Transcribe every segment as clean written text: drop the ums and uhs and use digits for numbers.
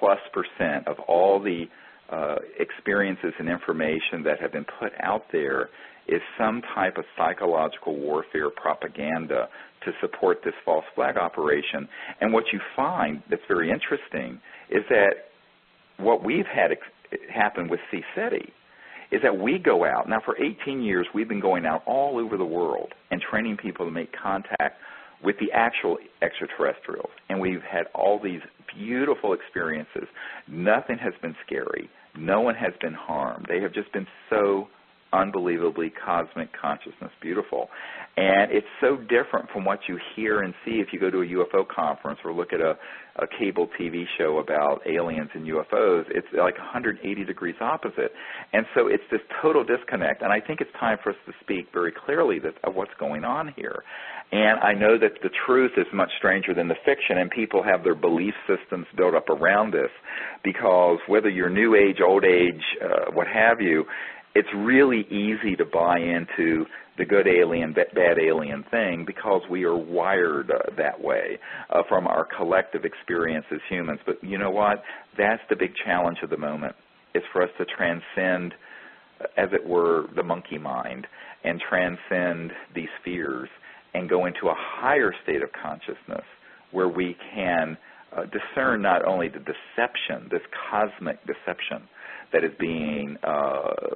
90+% of all the experiences and information that have been put out there is some type of psychological warfare propaganda to support this false flag operation. And what you find that's very interesting is that what we've had happen with CSETI is that we go out. Now, for 18 years, we've been going out all over the world and training people to make contact with the actual extraterrestrials. And we've had all these beautiful experiences. Nothing has been scary. No one has been harmed. They have just been so unbelievably cosmic consciousness beautiful. And it's so different from what you hear and see if you go to a UFO conference or look at a cable TV show about aliens and UFOs. It's like 180 degrees opposite. And so it's this total disconnect. And I think it's time for us to speak very clearly of what's going on here. And I know that the truth is much stranger than the fiction, and people have their belief systems built up around this because whether you're new age, old age, what have you, it's really easy to buy into the good alien, bad alien thing because we are wired that way from our collective experience as humans. But you know what? That's the big challenge of the moment. It's for us to transcend, as it were, the monkey mind and transcend these fears and go into a higher state of consciousness where we can discern not only the deception, this cosmic deception that is being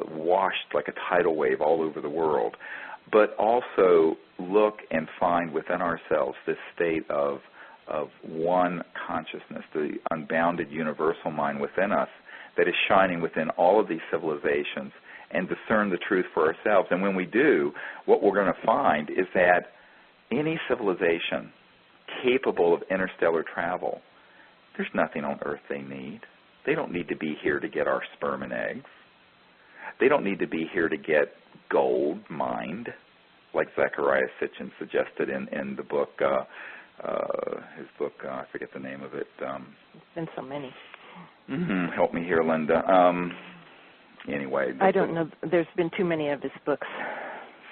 washed like a tidal wave all over the world, but also look and find within ourselves this state of one consciousness, the unbounded universal mind within us that is shining within all of these civilizations, and discern the truth for ourselves. And when we do, what we're going to find is that any civilization capable of interstellar travel, there's nothing on Earth they need. They don't need to be here to get our sperm and eggs. They don't need to be here to get gold mined, like Zechariah Sitchin suggested in the book, his book, I forget the name of it. There's been so many. Help me here, Linda. Anyway. I don't know. There's been too many of his books.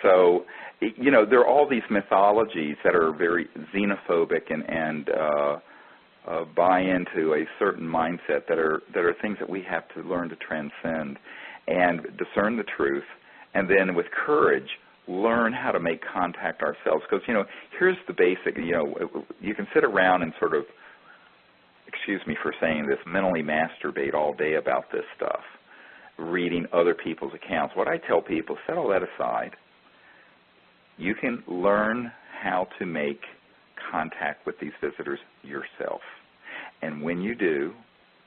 So, you know, there are all these mythologies that are very xenophobic and buy into a certain mindset that are things that we have to learn to transcend and discern the truth, and then with courage learn how to make contact ourselves. Because, you know, here's the basic, you know, you can sit around and sort of, excuse me for saying this, mentally masturbate all day about this stuff, reading other people's accounts. What I tell people, set all that aside. You can learn how to make contact with these visitors yourself. And when you do,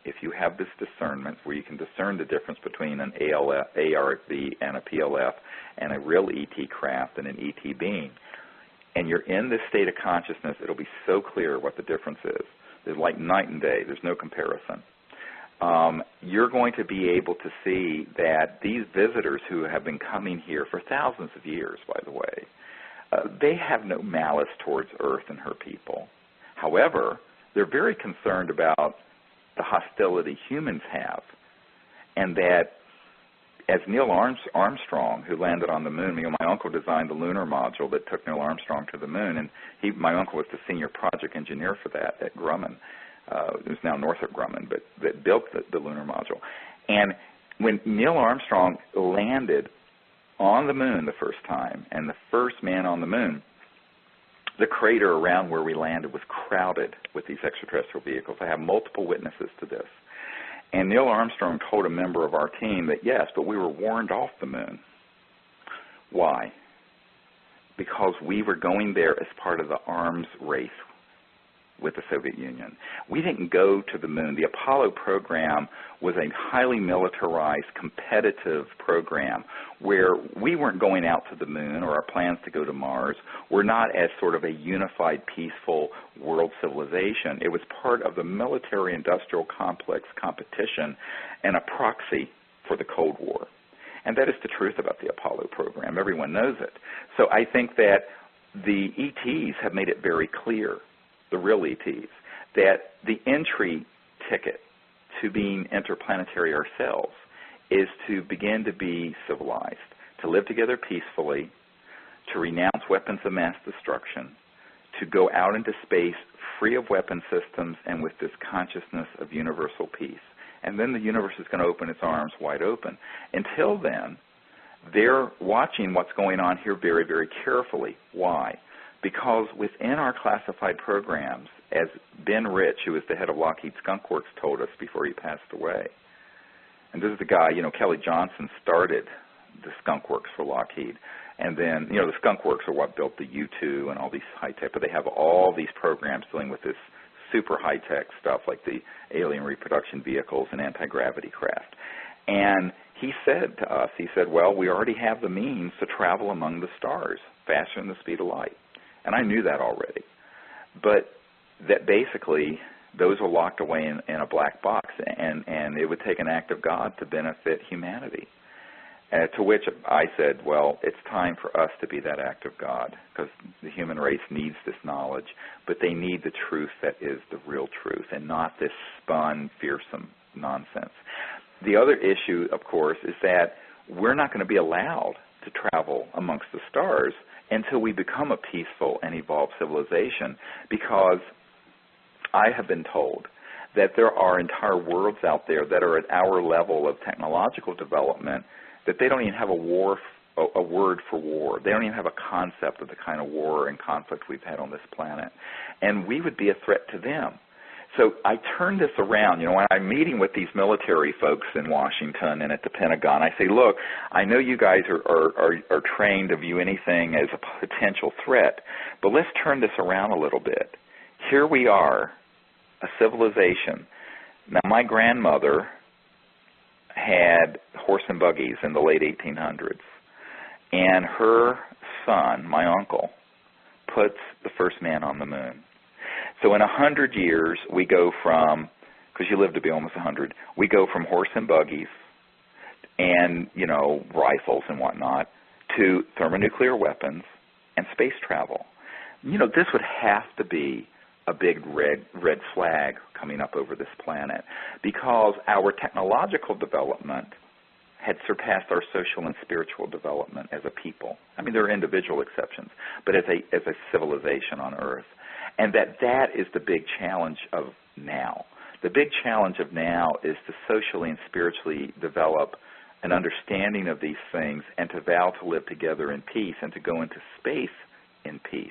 if you have this discernment where you can discern the difference between an ARV and a PLF and a real ET craft and an ET being, and you're in this state of consciousness, it'll be so clear what the difference is. There's like night and day. There's no comparison. You're going to be able to see that these visitors who have been coming here for thousands of years, by the way, they have no malice towards Earth and her people. However, they're very concerned about the hostility humans have, and that as Neil Armstrong, who landed on the moon, my uncle designed the lunar module that took Neil Armstrong to the moon, and my uncle was the senior project engineer for that at Grumman. It was now Northrop Grumman, but that built the lunar module. And when Neil Armstrong landed on the moon the first time, and the first man on the moon, the crater around where we landed was crowded with these extraterrestrial vehicles. I have multiple witnesses to this. And Neil Armstrong told a member of our team that, yes, but we were warned off the moon. Why? Because we were going there as part of the arms race with the Soviet Union. We didn't go to the moon. The Apollo program was a highly militarized, competitive program where we weren't going out to the moon, or our plans to go to Mars were not as sort of a unified, peaceful world civilization. It was part of the military-industrial complex competition and a proxy for the Cold War. And that is the truth about the Apollo program. Everyone knows it. So I think that the ETs have made it very clear, the real ETs, that the entry ticket to being interplanetary ourselves is to begin to be civilized, to live together peacefully, to renounce weapons of mass destruction, to go out into space free of weapon systems and with this consciousness of universal peace. And then the universe is going to open its arms wide open. Until then, they're watching what's going on here very, very carefully. Why? Because within our classified programs, as Ben Rich, who was the head of Lockheed Skunk Works, told us before he passed away, and this is the guy, Kelly Johnson started the Skunk Works for Lockheed. And then, the Skunk Works are what built the U-2 and all these high-tech, but they have all these programs dealing with this super high-tech stuff like the alien reproduction vehicles and anti-gravity craft. And he said to us, well, we already have the means to travel among the stars faster than the speed of light. And I knew that already. But that basically those are locked away in a black box, and it would take an act of God to benefit humanity. To which I said, well, it's time for us to be that act of God, because the human race needs this knowledge, but they need the truth that is the real truth and not this spun, fearsome nonsense. The other issue, of course, is that we're not going to be allowed to travel amongst the stars until we become a peaceful and evolved civilization, because I have been told that there are entire worlds out there that are at our level of technological development that they don't even have a word for war. They don't even have a concept of the kind of war and conflict we've had on this planet. And we would be a threat to them. So I turn this around. When I'm meeting with these military folks in Washington and at the Pentagon, I say, look, I know you guys are trained to view anything as a potential threat, but let's turn this around a little bit. Here we are, a civilization. Now, my grandmother had horse and buggies in the late 1800s, and her son, my uncle, puts the first man on the moon. So in 100 years, we go from, because you live to be almost 100, we go from horse and buggies and, rifles and whatnot to thermonuclear weapons and space travel. This would have to be a big red flag coming up over this planet, because our technological development had surpassed our social and spiritual development as a people. I mean, there are individual exceptions, but as a civilization on Earth. And that is the big challenge of now. The big challenge of now is to socially and spiritually develop an understanding of these things and to vow to live together in peace and to go into space in peace.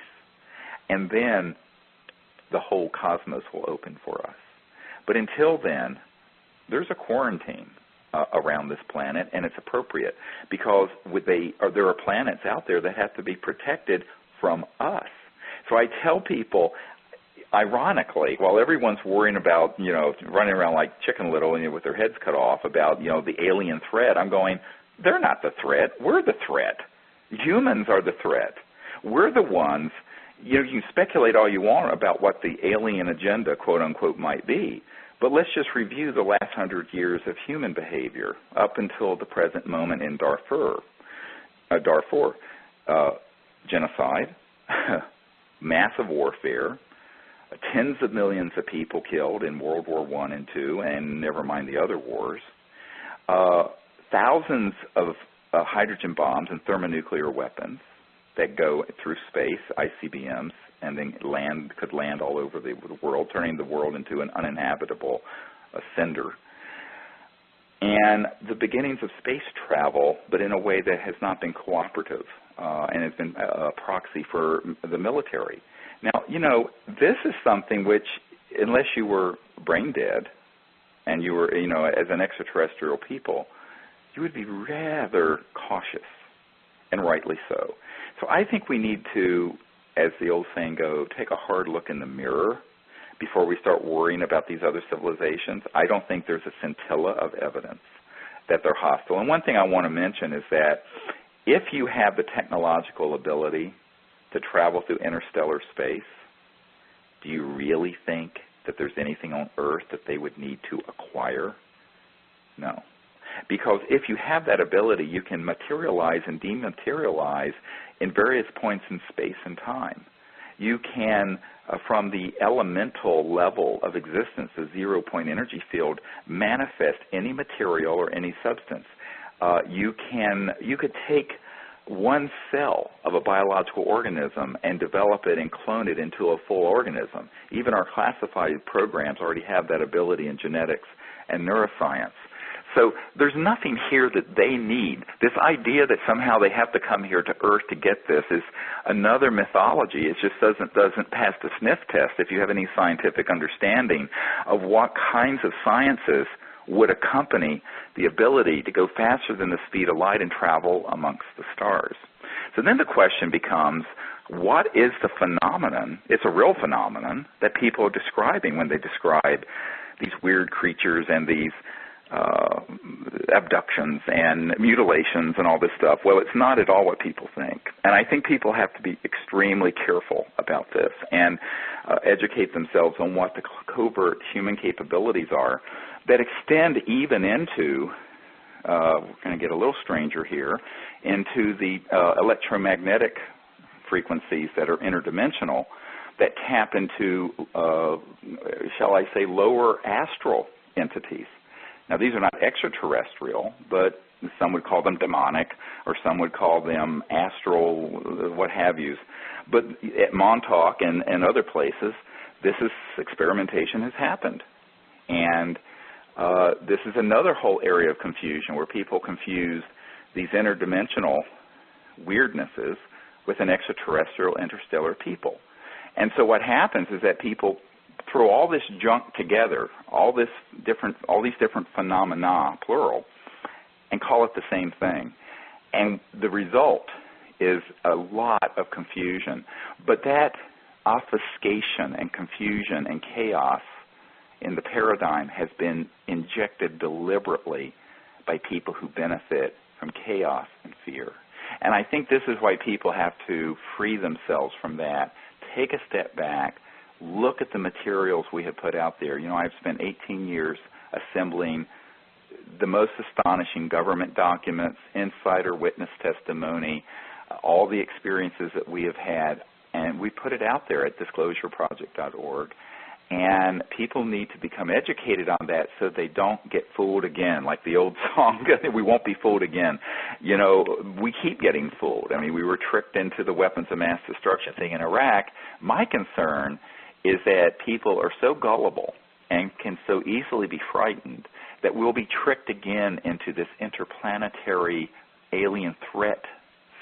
And then the whole cosmos will open for us. But until then, there's a quarantine around this planet, and it's appropriate, because there are planets out there that have to be protected from us. So I tell people, ironically, while everyone's worrying about, running around like Chicken Little with their heads cut off about, the alien threat, I'm going, they're not the threat. We're the threat. Humans are the threat. We're the ones. You can speculate all you want about what the alien agenda, quote unquote, might be, but let's just review the last 100 years of human behavior up until the present moment in Darfur. Genocide, massive warfare, tens of millions of people killed in World War I and II, and never mind the other wars, thousands of hydrogen bombs and thermonuclear weapons that go through space, ICBMs, and then could land all over the world, turning the world into an uninhabitable cinder. And the beginnings of space travel, but in a way that has not been cooperative and has been a proxy for the military. Now, this is something which, unless you were brain dead and you were, as an extraterrestrial people, you would be rather cautious, and rightly so. So I think we need to, as the old saying goes, take a hard look in the mirror before we start worrying about these other civilizations. I don't think there's a scintilla of evidence that they're hostile. And one thing I want to mention is that if you have the technological ability to travel through interstellar space, do you really think that there's anything on Earth that they would need to acquire? No. Because if you have that ability, you can materialize and dematerialize in various points in space and time. You can, from the elemental level of existence, the zero-point energy field, manifest any material or any substance. You could take one cell of a biological organism and develop it and clone it into a full organism. Even our classified programs already have that ability in genetics and neuroscience. So there's nothing here that they need. This idea that somehow they have to come here to Earth to get this is another mythology. It just doesn't pass the sniff test if you have any scientific understanding of what kinds of sciences would accompany the ability to go faster than the speed of light and travel amongst the stars. So then the question becomes, what is the phenomenon? It's a real phenomenon that people are describing when they describe these weird creatures and these abductions and mutilations and all this stuff. Well, it's not at all what people think. And I think people have to be extremely careful about this and educate themselves on what the covert human capabilities are that extend even into, we're going to get a little stranger here, into the electromagnetic frequencies that are interdimensional that tap into, shall I say, lower astral entities. Now, these are not extraterrestrial, but some would call them demonic, or some would call them astral, what have yous. But at Montauk and other places, experimentation has happened. And this is another whole area of confusion where people confuse these interdimensional weirdnesses with an extraterrestrial interstellar people. And so what happens is that people throw all this junk together, all these different phenomena, plural, and call it the same thing. And the result is a lot of confusion. But that obfuscation and confusion and chaos in the paradigm has been injected deliberately by people who benefit from chaos and fear. And I think this is why people have to free themselves from that, take a step back, look at the materials we have put out there. You know, I've spent 18 years assembling the most astonishing government documents, insider witness testimony, all the experiences that we have had, and we put it out there at disclosureproject.org. And people need to become educated on that so they don't get fooled again, like the old song, we won't be fooled again. You know, we keep getting fooled. I mean, we were tricked into the weapons of mass destruction thing in Iraq. My concern is that people are so gullible and can so easily be frightened that we'll be tricked again into this interplanetary alien threat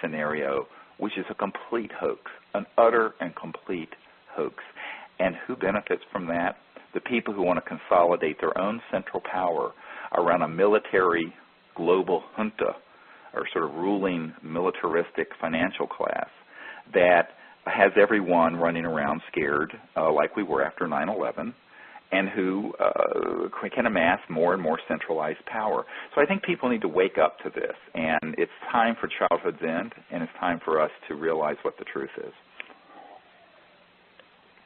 scenario, which is a complete hoax, an utter and complete hoax. And who benefits from that? The people who want to consolidate their own central power around a military global junta, or sort of ruling militaristic financial class that has everyone running around scared like we were after 9/11, and who can amass more and more centralized power. So I think people need to wake up to this, and it's time for childhood's end, and it's time for us to realize what the truth is.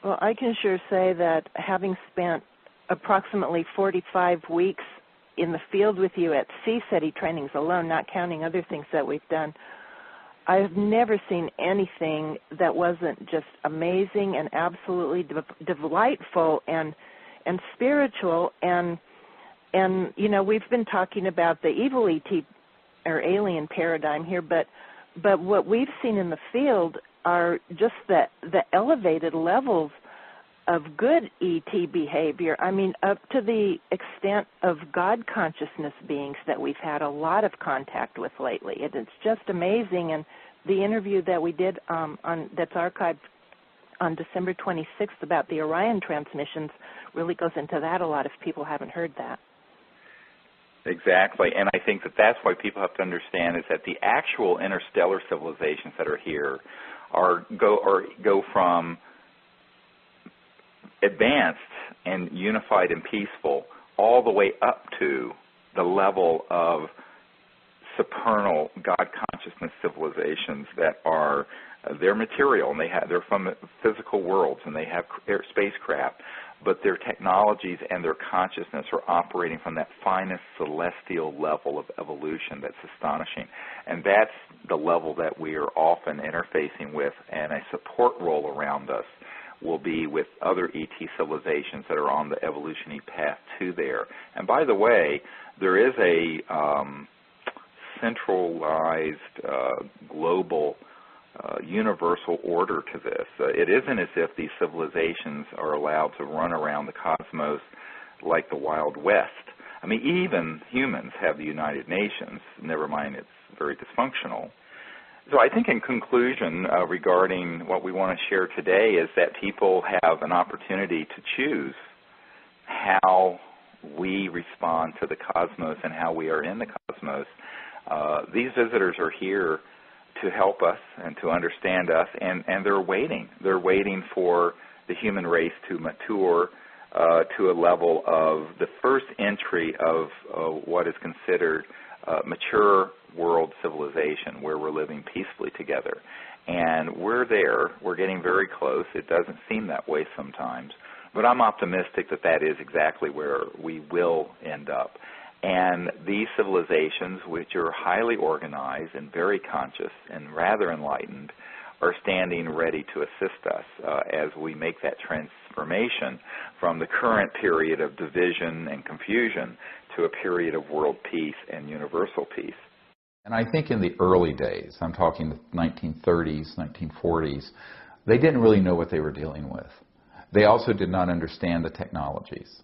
Well, I can sure say that having spent approximately 45 weeks in the field with you at CSETI trainings alone, not counting other things that we've done, I've never seen anything that wasn't just amazing and absolutely delightful and spiritual. And you know, we've been talking about the evil ET or alien paradigm here, but what we've seen in the field are just the elevated levels of good ET behavior. I mean, up to the extent of God consciousness beings that we've had a lot of contact with lately. It's just amazing. And the interview that we did that's archived on December 26th about the Orion transmissions really goes into that. A lot of people haven't heard that. Exactly, and I think that's why people have to understand is that the actual interstellar civilizations that are here go from advanced and unified and peaceful all the way up to the level of supernal God consciousness civilizations that are they're material and they're from physical worlds and they have spacecraft, but their technologies and their consciousness are operating from that finest celestial level of evolution that's astonishing. And that's the level that we are often interfacing with, and a support role around us will be with other ET civilizations that are on the evolutionary path to there. And by the way, there is centralized global universal order to this. It isn't as if these civilizations are allowed to run around the cosmos like the Wild West. I mean, even humans have the United Nations, never mind it's very dysfunctional. So I think in conclusion regarding what we want to share today is that people have an opportunity to choose how we respond to the cosmos and how we are in the cosmos. These visitors are here to help us and to understand us, and they're waiting. They're waiting for the human race to mature to a level of the first entry of what is considered mature world civilization, where we're living peacefully together. And we're there. We're getting very close. It doesn't seem that way sometimes, but I'm optimistic that that is exactly where we will end up. And these civilizations, which are highly organized and very conscious and rather enlightened, are standing ready to assist us as we make that transformation from the current period of division and confusion to a period of world peace and universal peace. And I think in the early days, I'm talking the 1930s, 1940s, they didn't really know what they were dealing with. They also did not understand the technologies.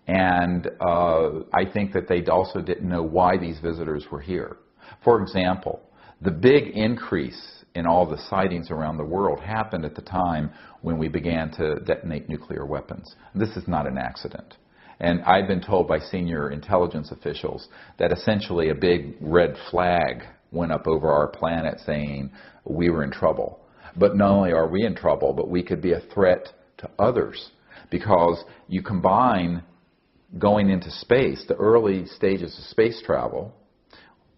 And I think that they also didn't know why these visitors were here. For example, the big increase in all the sightings around the world happened at the time when we began to detonate nuclear weapons. This is not an accident. And I've been told by senior intelligence officials that essentially a big red flag went up over our planet saying we were in trouble. But not only are we in trouble, but we could be a threat to others, because you combine going into space, the early stages of space travel,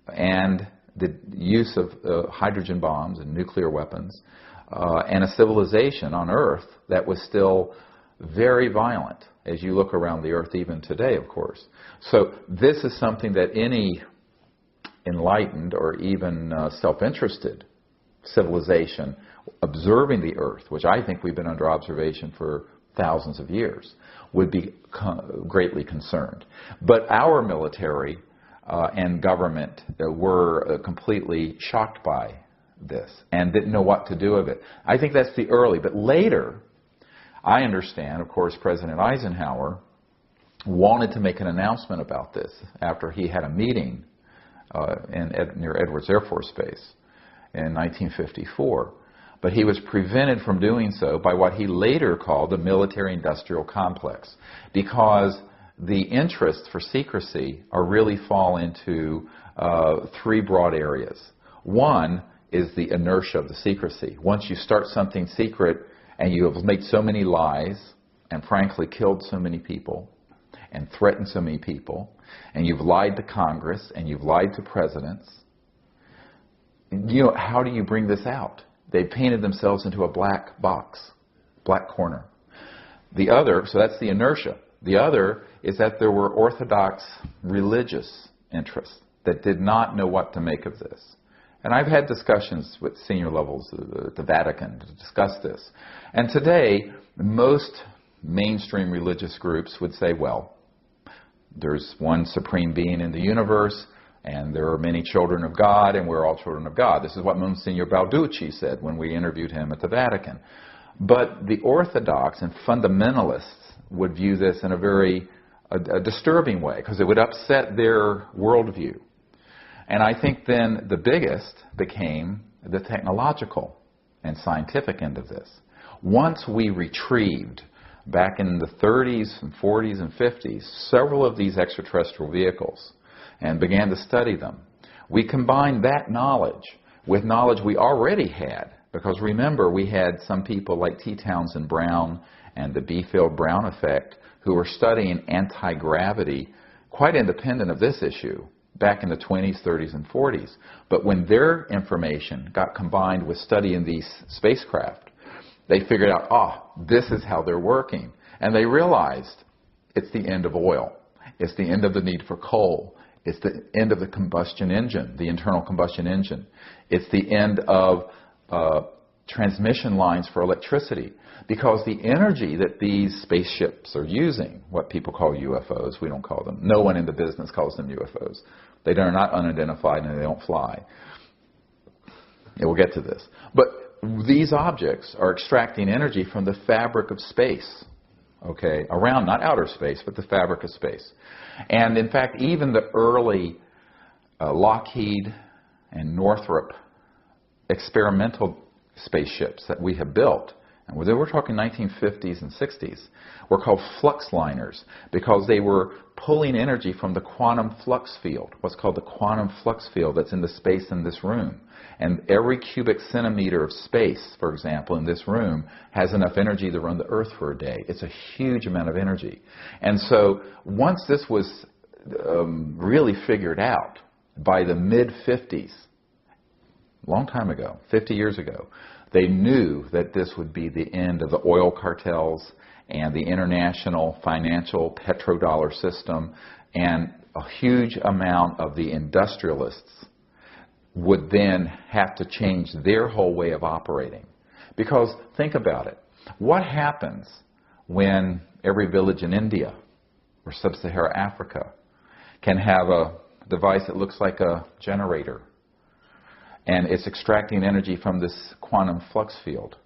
and the use of hydrogen bombs and nuclear weapons, and a civilization on Earth that was still very violent, as you look around the Earth even today, of course. So this is something that any enlightened or even self-interested civilization observing the Earth, which I think we've been under observation for thousands of years, would be greatly concerned. But our military and government were completely shocked by this and didn't know what to do with it. I think that's the early. But later, I understand, of course, President Eisenhower wanted to make an announcement about this after he had a meeting near Edwards Air Force Base in 1954. But he was prevented from doing so by what he later called the military-industrial complex, because the interests for secrecy really fall into three broad areas. One is the inertia of the secrecy. Once you start something secret and you have made so many lies and frankly killed so many people and threatened so many people, and you've lied to Congress and you've lied to presidents, how do you bring this out? They painted themselves into a black box, black corner. The other, so that's the inertia. The other is that there were orthodox religious interests that did not know what to make of this. And I've had discussions with senior levels at the Vatican to discuss this. And today, most mainstream religious groups would say, well, there's one supreme being in the universe, and there are many children of God, and we're all children of God. This is what Monsignor Balducci said when we interviewed him at the Vatican. But the orthodox and fundamentalists would view this in a very disturbing way, because it would upset their worldview. And I think then the biggest became the technological and scientific end of this. Once we retrieved, back in the 30s and 40s and 50s, several of these extraterrestrial vehicles, and began to study them, we combined that knowledge with knowledge we already had. Because remember, we had some people like T. Townsend Brown and the B-Field-Brown effect who were studying anti-gravity quite independent of this issue back in the 20s, 30s, and 40s. But when their information got combined with studying these spacecraft, they figured out, this is how they're working. And they realized it's the end of oil. It's the end of the need for coal. It's the end of the combustion engine, the internal combustion engine. It's the end of transmission lines for electricity, because the energy that these spaceships are using, what people call UFOs, we don't call them. No one in the business calls them UFOs. They are not unidentified and they don't fly. And we'll get to this. But these objects are extracting energy from the fabric of space, okay, around, not outer space, but the fabric of space. And in fact, even the early Lockheed and Northrop experimental spaceships that we have built, and we're talking 1950s and 60s, were called flux liners because they were pulling energy from the quantum flux field, what's called the quantum flux field that's in the space in this room. And every cubic centimeter of space, for example, in this room has enough energy to run the Earth for a day. It's a huge amount of energy. And so once this was really figured out by the mid-50s, long time ago, 50 years ago, they knew that this would be the end of the oil cartels and the international financial petrodollar system, and a huge amount of the industrialists would then have to change their whole way of operating. Because think about it. What happens when every village in India or sub-Saharan Africa can have a device that looks like a generator, and it's extracting energy from this quantum flux field?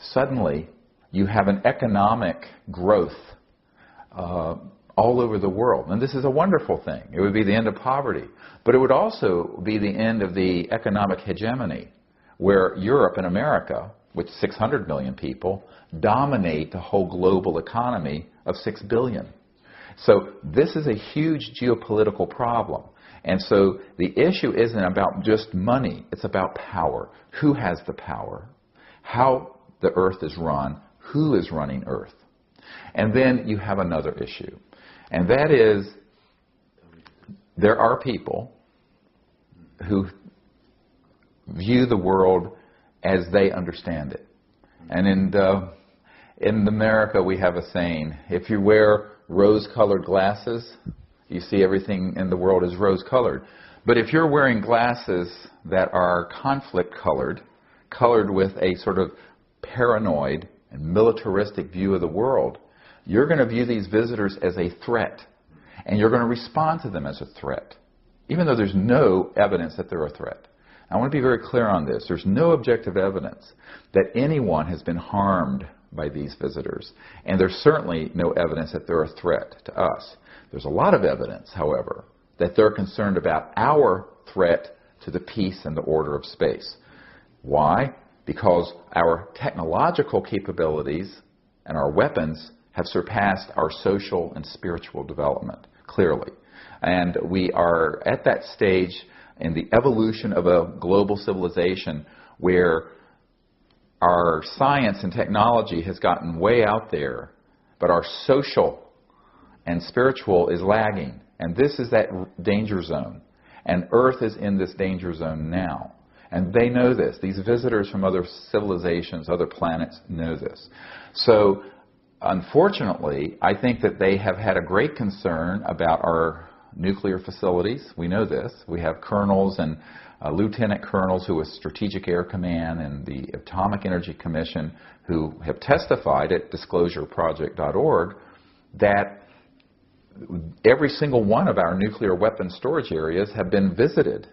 Suddenly, you have an economic growth all over the world. And this is a wonderful thing. It would be the end of poverty. But it would also be the end of the economic hegemony, where Europe and America, with 600 million people, dominate the whole global economy of 6 billion. So this is a huge geopolitical problem. And so the issue isn't about just money. It's about power. Who has the power? How the Earth is run? Who is running Earth? And then you have another issue. And that is, there are people who view the world as they understand it. And in America, we have a saying, if you wear rose-colored glasses, you see everything in the world as rose-colored. But if you're wearing glasses that are conflict-colored, colored with a sort of paranoid and militaristic view of the world, you're going to view these visitors as a threat. And you're going to respond to them as a threat, even though there's no evidence that they're a threat. I want to be very clear on this. There's no objective evidence that anyone has been harmed by these visitors. And there's certainly no evidence that they're a threat to us. There's a lot of evidence, however, that they're concerned about our threat to the peace and the order of space. Why? Because our technological capabilities and our weapons have surpassed our social and spiritual development, clearly. And we are at that stage in the evolution of a global civilization where our science and technology has gotten way out there, but our social and spiritual is lagging. And this is that danger zone. And Earth is in this danger zone now. And they know this. These visitors from other civilizations, other planets, know this. So, unfortunately, I think that they have had a great concern about our nuclear facilities. We know this. We have colonels and lieutenant colonels who are Strategic Air Command and the Atomic Energy Commission who have testified at disclosureproject.org that every single one of our nuclear weapons storage areas have been visited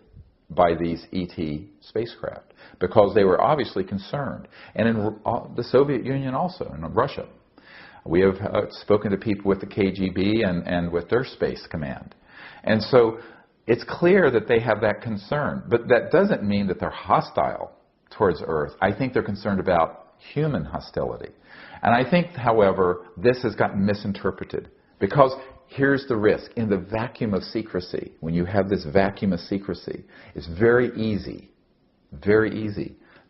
by these ET spacecraft because they were obviously concerned. And in the Soviet Union also, in Russia. We have spoken to people with the KGB and with their space command. And so it's clear that they have that concern. But that doesn't mean that they're hostile towards Earth. I think they're concerned about human hostility. And I think, however, this has gotten misinterpreted. Because here's the risk. In the vacuum of secrecy, when you have this vacuum of secrecy, it's very easy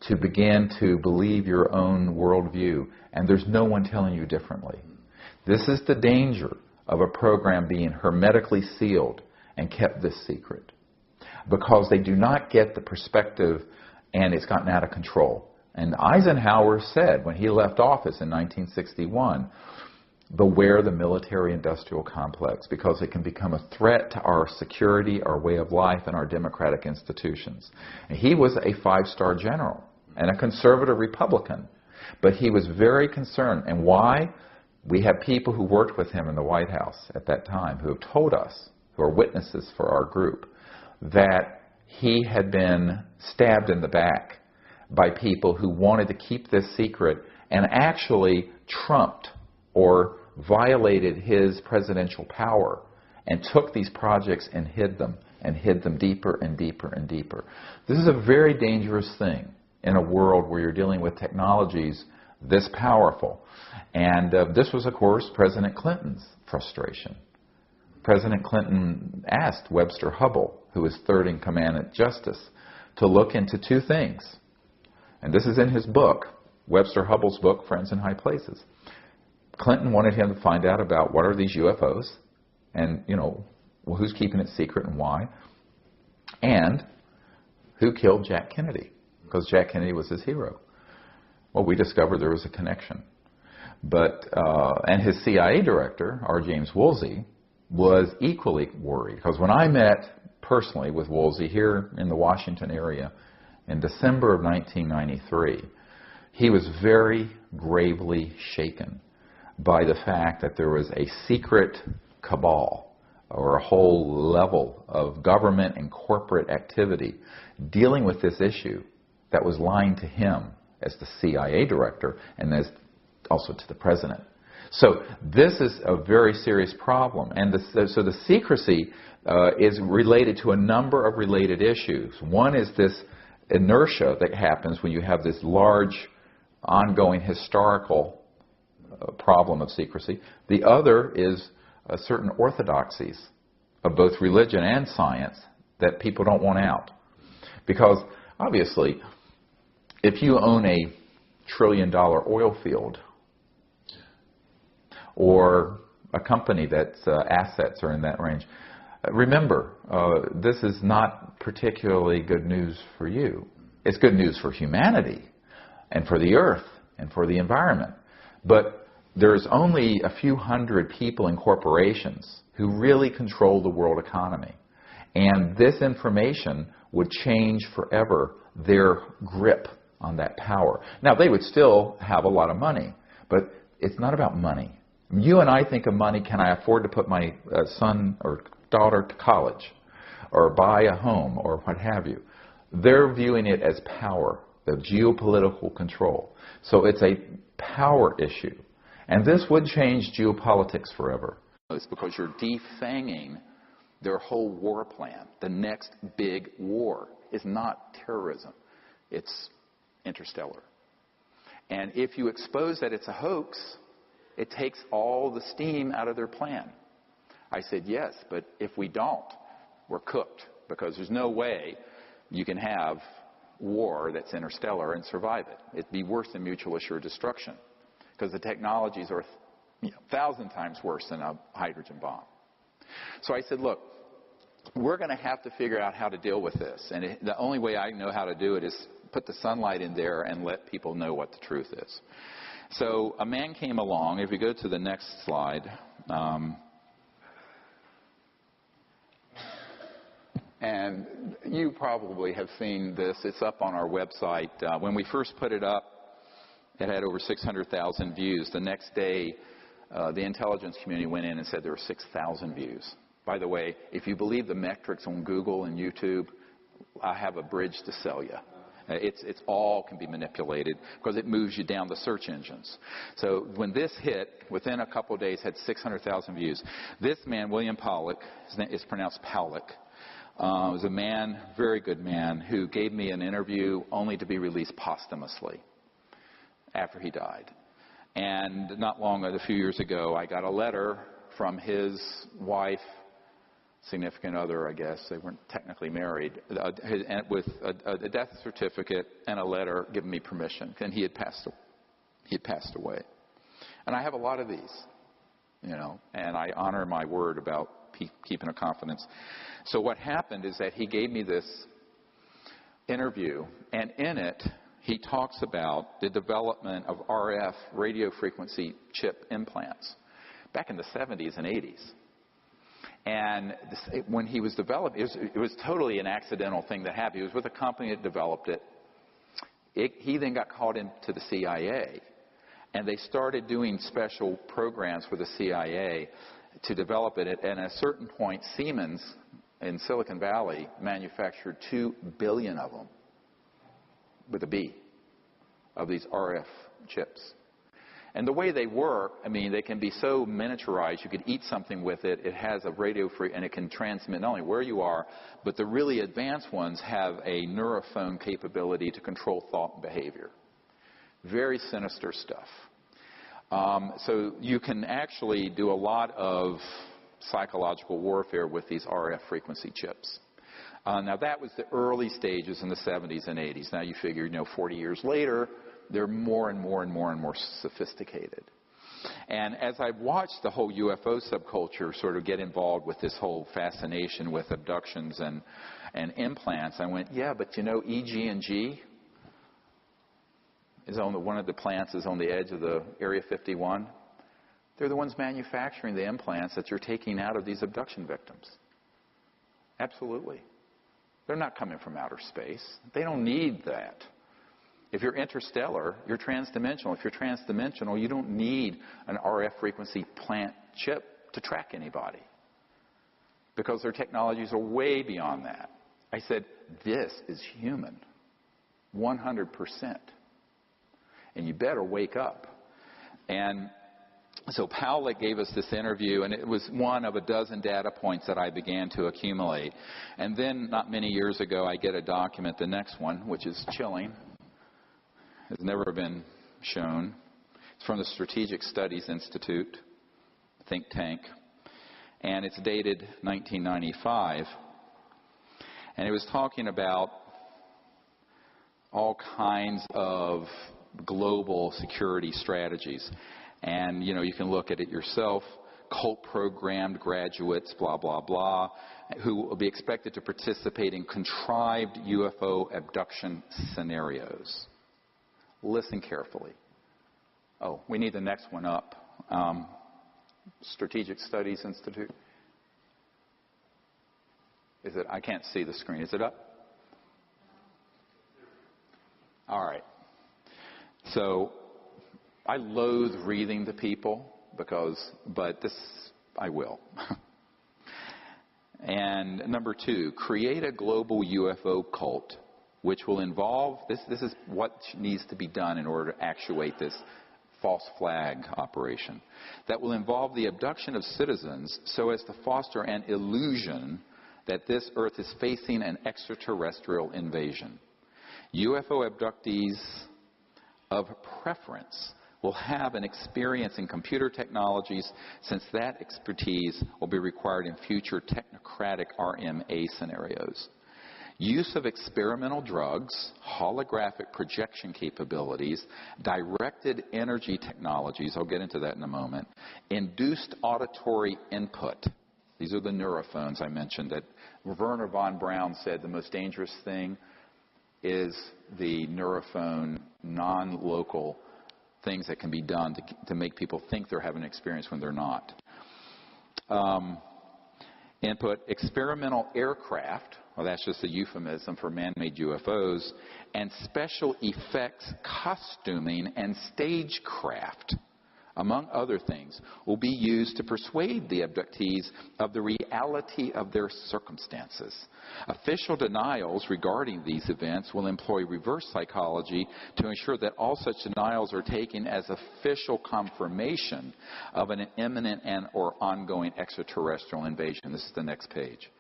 to begin to believe your own worldview, and there's no one telling you differently. This is the danger of a program being hermetically sealed and kept this secret, because they do not get the perspective, and it's gotten out of control. And Eisenhower said when he left office in 1961, beware the military-industrial complex, because it can become a threat to our security, our way of life, and our democratic institutions. And he was a 5-star general. and a conservative Republican. But he was very concerned. And why? We have people who worked with him in the White House at that time who have told us, who are witnesses for our group, that he had been stabbed in the back by people who wanted to keep this secret and actually trumped or violated his presidential power and took these projects and hid them deeper and deeper and deeper. This is a very dangerous thing in a world where you're dealing with technologies this powerful. And this was, of course, President Clinton's frustration. President Clinton asked Webster Hubbell, who was third in command at Justice, to look into two things. And this is in his book, Webster Hubbell's book, Friends in High Places. Clinton wanted him to find out about what are these UFOs and, well, who's keeping it secret and why, and who killed Jack Kennedy, because Jack Kennedy was his hero. Well, we discovered there was a connection. But, and his CIA director, R. James Woolsey, was equally worried, because when I met personally with Woolsey here in the Washington area in December of 1993, he was very gravely shaken by the fact that there was a secret cabal or a whole level of government and corporate activity dealing with this issue that was lying to him as the CIA director and as also to the president. So this is a very serious problem. And so the secrecy is related to a number of related issues. One is this inertia that happens when you have this large, ongoing historical problem of secrecy. The other is certain orthodoxies of both religion and science that people don't want out. Because obviously, if you own a $1 trillion oil field, or a company that's assets are in that range, remember, this is not particularly good news for you. It's good news for humanity and for the earth and for the environment. But there's only a few hundred people and corporations who really control the world economy. And this information would change forever their grip on that power. Now, they would still have a lot of money, but it's not about money. You and I think of money, can I afford to put my son or daughter to college or buy a home or what have you. They're viewing it as power, the geopolitical control. So it's a power issue. And this would change geopolitics forever. It's because you're defanging their whole war plan. The next big war is not terrorism. It's interstellar. And if you expose that it's a hoax, it takes all the steam out of their plan. I said, yes, but if we don't, we're cooked, because there's no way you can have war that's interstellar and survive it. It'd be worse than mutual assured destruction, because the technologies are 1,000 times worse than a hydrogen bomb. So I said, look, we're going to have to figure out how to deal with this. And the only way I know how to do it is put the sunlight in there and let people know what the truth is. So a man came along. If we go to the next slide. And you probably have seen this. It's up on our website. When we first put it up, it had over 600,000 views. The next day, the intelligence community went in and said there were 6,000 views. By the way, if you believe the metrics on Google and YouTube, I have a bridge to sell you. It's all can be manipulated because it moves you down the search engines. So when this hit, within a couple of days, had 600,000 views. This man, William Pollock, his name is pronounced Powlick, was a man, very good man, who gave me an interview only to be released posthumously after he died. And not long, a few years ago, I got a letter from his wife, significant other, I guess. They weren't technically married, with a death certificate and a letter giving me permission. And he had passed away. And I have a lot of these, and I honor my word about keeping a confidence. So what happened is that he gave me this interview, and in it, he talks about the development of RF radio frequency chip implants back in the 70s and 80s. And when he was developing, it was totally an accidental thing that happened. He was with a company that developed it. He then got called into the CIA, and they started doing special programs for the CIA to develop it. And at a certain point, Siemens in Silicon Valley manufactured 2 billion of them, with a B, of these RF chips. And the way they work, I mean, they can be so miniaturized. You could eat something with it. It has a radio and it can transmit not only where you are, but the really advanced ones have a neurophone capability to control thought and behavior. Very sinister stuff. So you can actually do a lot of psychological warfare with these RF frequency chips. Now, that was the early stages in the 70s and 80s. Now, you figure, 40 years later, they're more and more and more and more sophisticated. And as I've watched the whole UFO subculture sort of get involved with this whole fascination with abductions and implants, I went, yeah, but EG&G is on one of the plants is on the edge of the Area 51. They're the ones manufacturing the implants that you're taking out of these abduction victims. Absolutely. They're not coming from outer space. They don't need that. If you're interstellar, you're transdimensional. If you're transdimensional, you don't need an RF frequency plant chip to track anybody, because their technologies are way beyond that. I said, this is human, 100%. And you better wake up. And so Powlett gave us this interview, and it was one of a dozen data points that I began to accumulate. And then, not many years ago, I get a document, the next one, which is chilling. Has never been shown. It's from the Strategic Studies Institute, think tank, and it's dated 1995. And it was talking about all kinds of global security strategies. And, you can look at it yourself. Cult-programmed graduates, blah, blah, blah, who will be expected to participate in contrived UFO abduction scenarios. Listen carefully. Oh, we need the next one up. Strategic Studies Institute. Is it? I can't see the screen. Is it up? All right. So I loathe reading to people but this I will. And number 2, create a global UFO cult, which will involve, this is what needs to be done in order to actuate this false flag operation, that will involve the abduction of citizens so as to foster an illusion that this Earth is facing an extraterrestrial invasion. UFO abductees of preference will have an experience in computer technologies, since that expertise will be required in future technocratic RMA scenarios. Use of experimental drugs, holographic projection capabilities, directed energy technologies, I'll get into that in a moment, induced auditory input. These are the neurophones I mentioned that Werner von Braun said the most dangerous thing is the neurophone non-local things that can be done to make people think they're having an experience when they're not. Input experimental aircraft, well, that's just a euphemism for man-made UFOs, and special effects costuming and stagecraft, among other things, will be used to persuade the abductees of the reality of their circumstances. Official denials regarding these events will employ reverse psychology to ensure that all such denials are taken as official confirmation of an imminent and or ongoing extraterrestrial invasion. This is the next page.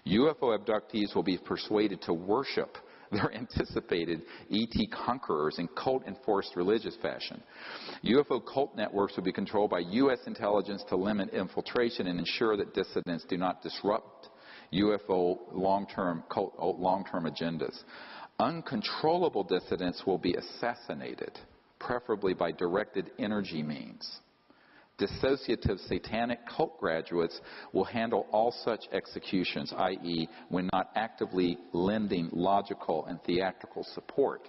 UFO abductees will be persuaded to worship their anticipated ET conquerors in cult-enforced religious fashion. UFO cult networks will be controlled by U.S. intelligence to limit infiltration and ensure that dissidents do not disrupt UFO long-term agendas. Uncontrollable dissidents will be assassinated, preferably by directed energy means. Dissociative satanic cult graduates will handle all such executions, i.e., when not actively lending logical and theatrical support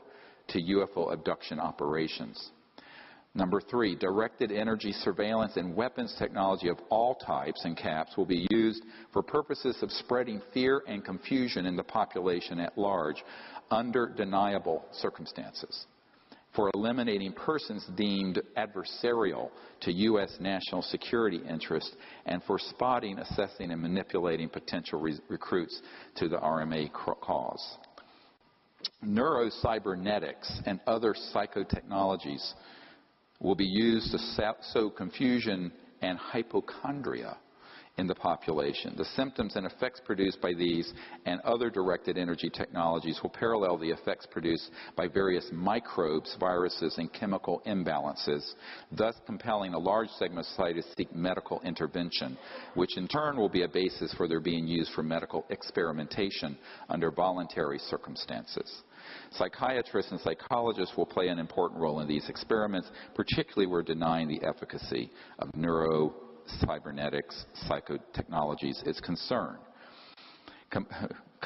to UFO abduction operations. Number 3, directed energy surveillance and weapons technology of all types and caps will be used for purposes of spreading fear and confusion in the population at large under deniable circumstances, for eliminating persons deemed adversarial to U.S. national security interests, and for spotting, assessing, and manipulating potential recruits to the RMA cause. Neurocybernetics and other psychotechnologies will be used to sow confusion and hypochondria in the population. The symptoms and effects produced by these and other directed energy technologies will parallel the effects produced by various microbes, viruses, and chemical imbalances, thus compelling a large segment of society to seek medical intervention, which in turn will be a basis for their being used for medical experimentation under voluntary circumstances. Psychiatrists and psychologists will play an important role in these experiments, particularly where denying the efficacy of neurocybernetics psychotechnologies is concerned.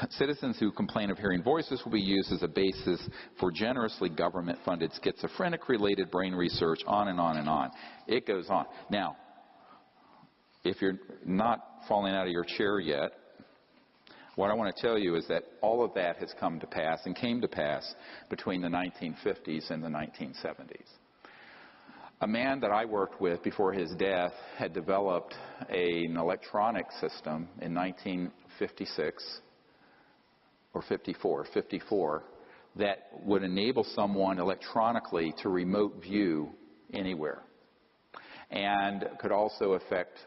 Citizens who complain of hearing voices will be used as a basis for generously government-funded schizophrenic-related brain research, on and on and on. It goes on. Now, if you're not falling out of your chair yet, what I want to tell you is that all of that has come to pass and came to pass between the 1950s and the 1970s. A man that I worked with before his death had developed an electronic system in 1956 or 54, that would enable someone electronically to remote view anywhere, and could also affect,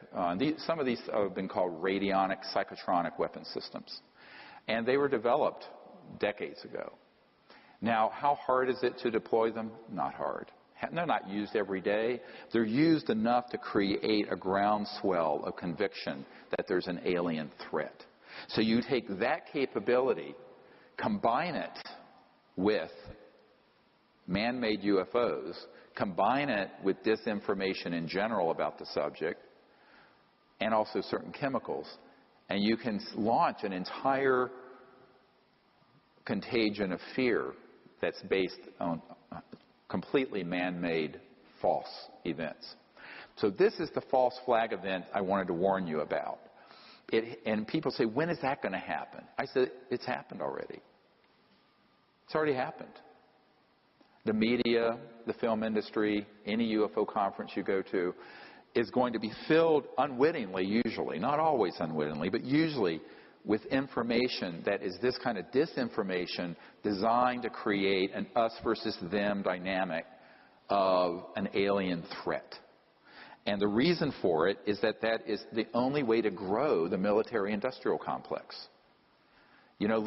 some of these have been called radionic psychotronic weapon systems. And they were developed decades ago. Now, how hard is it to deploy them? Not hard. They're not used every day. They're used enough to create a groundswell of conviction that there's an alien threat. So you take that capability, combine it with man-made UFOs, combine it with disinformation in general about the subject, and also certain chemicals, and you can launch an entire contagion of fear that's based on completely man-made false events. So this is the false flag event I wanted to warn you about. And people say, when is that going to happen? I said, it's happened already. It's already happened. The media, the film industry, any UFO conference you go to is going to be filled unwittingly, usually, not always unwittingly, but usually with information that is this kind of disinformation designed to create an us versus them dynamic of an alien threat. And the reason for it is that that is the only way to grow the military-industrial complex. You know,